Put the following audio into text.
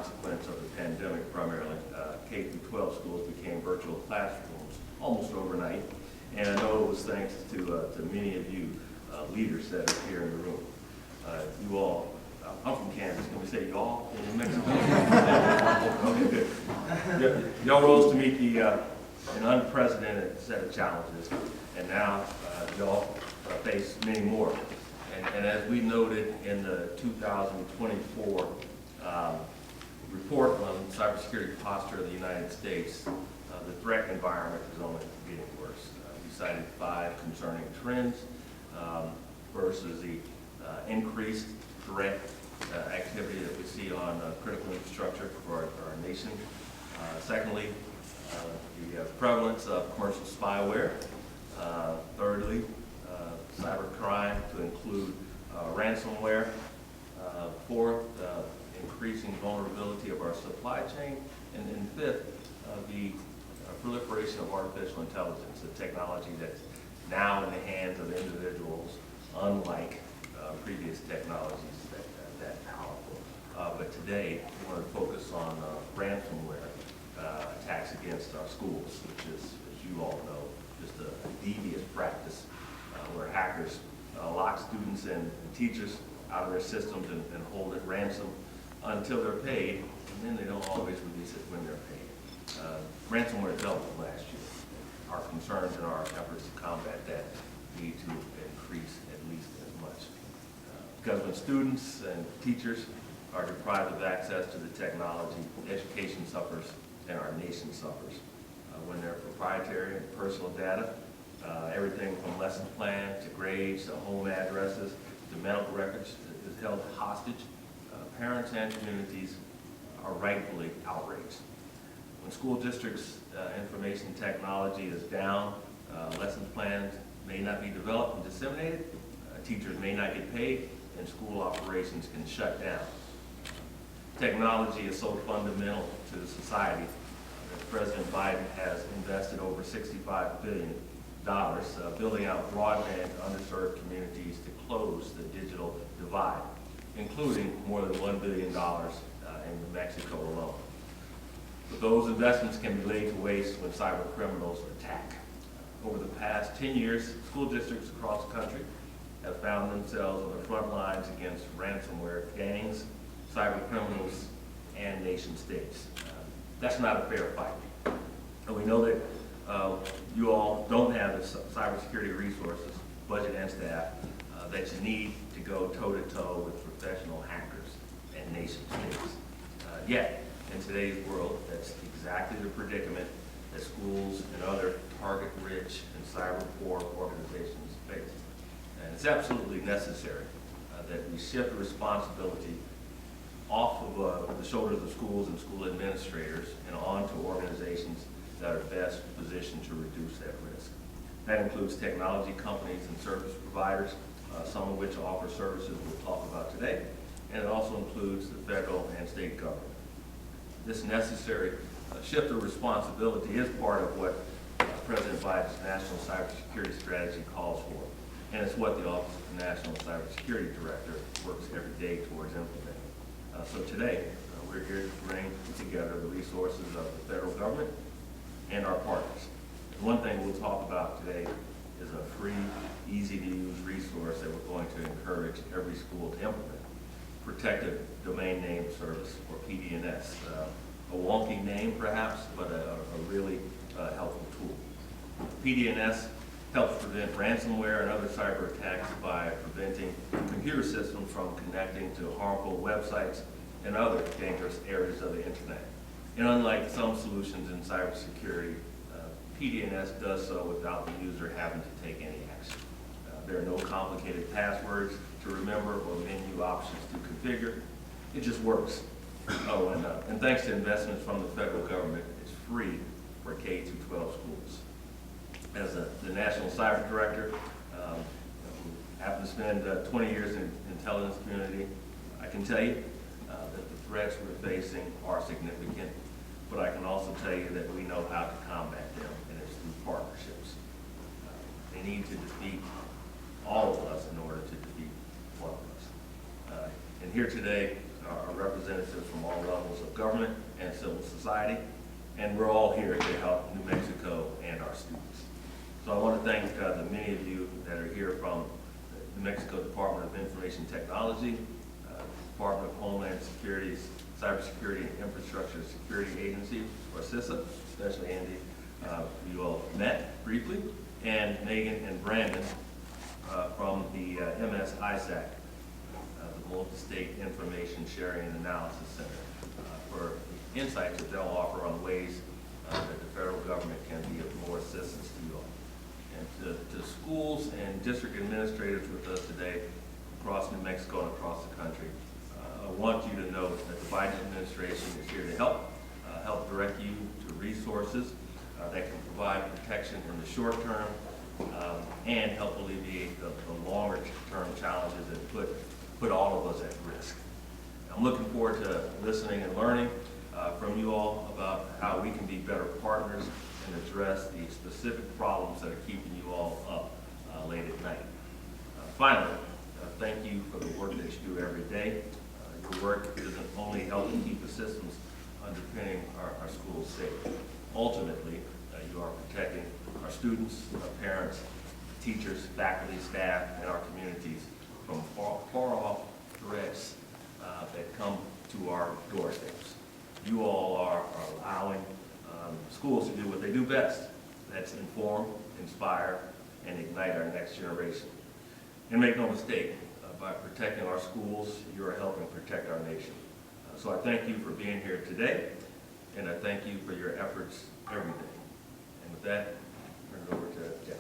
consequence of the pandemic primarily. K through 12 schools became virtual classrooms almost overnight. And I know it was thanks to many of you leaders that are here in the room. You all, I'm from Kansas. Can we say y'all in Mexico? Okay, good. Y'all rose to meet an unprecedented set of challenges, and now y'all face many more. And as we noted in the 2024 report on cybersecurity posture of the United States, the threat environment is only getting worse. We cited 5 concerning trends versus the increased threat activity that we see on critical infrastructure for our nation. Secondly, the prevalence of commercial spyware. Thirdly, cybercrime to include ransomware. Fourth, increasing vulnerability of our supply chain. And then fifth, the proliferation of artificial intelligence, the technology that's now in the hands of individuals, unlike previous technologies that powerful. But today, we want to focus on ransomware attacks against our schools, which is, as you all know, just a devious practice where hackers lock students and teachers out of their systems and hold at ransom until they're paid, and then they don't always release it when they're paid. Ransomware doubled last year. Our concerns and our efforts to combat that need to increase at least as much. Because when students and teachers are deprived of access to the technology, education suffers and our nation suffers. When they're proprietary and personal data, everything from lesson plans to grades to home addresses to medical records is held hostage. Parents and communities are rightfully outraged. When school districts' information technology is down, lesson plans may not be developed and disseminated, teachers may not get paid, and school operations can shut down. Technology is so fundamental to society that President Biden has invested over $65 billion building out broadband to underserved communities to close the digital divide, including more than $1 billion in New Mexico alone. But those investments can be laid to waste when cyber criminals attack. Over the past 10 years, school districts across the country have found themselves on the front lines against ransomware gangs, cyber criminals, and nation states. That's not a fair fight. And we know that you all don't have the cybersecurity resources, budget and staff, that you need to go toe-to-toe with professional hackers and nation states. Yet, in today's world, that's exactly the predicament that schools and other target-rich and cyber-poor organizations face. And it's absolutely necessary that we shift the responsibility off of the shoulders of schools and school administrators and onto organizations that are best positioned to reduce that risk. That includes technology companies and service providers, some of which offer services we'll talk about today, and it also includes the federal and state government. This necessary shift of responsibility is part of what President Biden's National Cybersecurity Strategy calls for, and it's what the Office of the National Cybersecurity Director works every day towards implementing. So today, we're here to bring together the resources of the federal government and our partners. And one thing we'll talk about today is a free, easy-to-use resource that we're going to encourage every school to implement. Protected Domain Name Service, or PDNS. A wonky name, perhaps, but a really helpful tool. PDNS helps prevent ransomware and other cyber attacks by preventing computer systems from connecting to harmful websites and other dangerous areas of the internet. And unlike some solutions in cybersecurity, PDNS does so without the user having to take any action. There are no complicated passwords to remember or menu options to configure. It just works. Oh, and thanks to investments from the federal government, it's free for K through 12 schools. As the National Cyber Director, who happened to spend 20 years in the intelligence community, I can tell you that the threats we're facing are significant, but I can also tell you that we know how to combat them, and it's through partnerships. They need to defeat all of us in order to defeat one of us. And here today are representatives from all levels of government and civil society, and we're all here to help New Mexico and our students. So I want to thank the many of you that are here from the New Mexico Department of Information Technology, Department of Homeland Security's Cybersecurity and Infrastructure Security Agency, or CISA, especially Andy, you all met briefly, and Megan and Brandon from the MS ISAC, the Multi-State Information Sharing and Analysis Center, for the insights that they'll offer on ways that the federal government can be of more assistance to you all. And to schools and district administrators with us today across New Mexico and across the country, I want you to know that the Biden administration is here to help direct you to resources that can provide protection in the short term and help alleviate the longer term challenges that put all of us at risk. I'm looking forward to listening and learning from you all about how we can be better partners and address the specific problems that are keeping you all up late at night. Finally, thank you for the work that you do every day. Your work isn't only helping keep the systems underpinning our schools safe. Ultimately, you are protecting our students, our parents, teachers, faculty, staff, and our communities from far-off threats that come to our doorsteps. You all are allowing schools to do what they do best. That's inform, inspire, and ignite our next generation. And make no mistake, by protecting our schools, you are helping protect our nation. So I thank you for being here today, and I thank you for your efforts every day. And with that, turn it over to Jeff.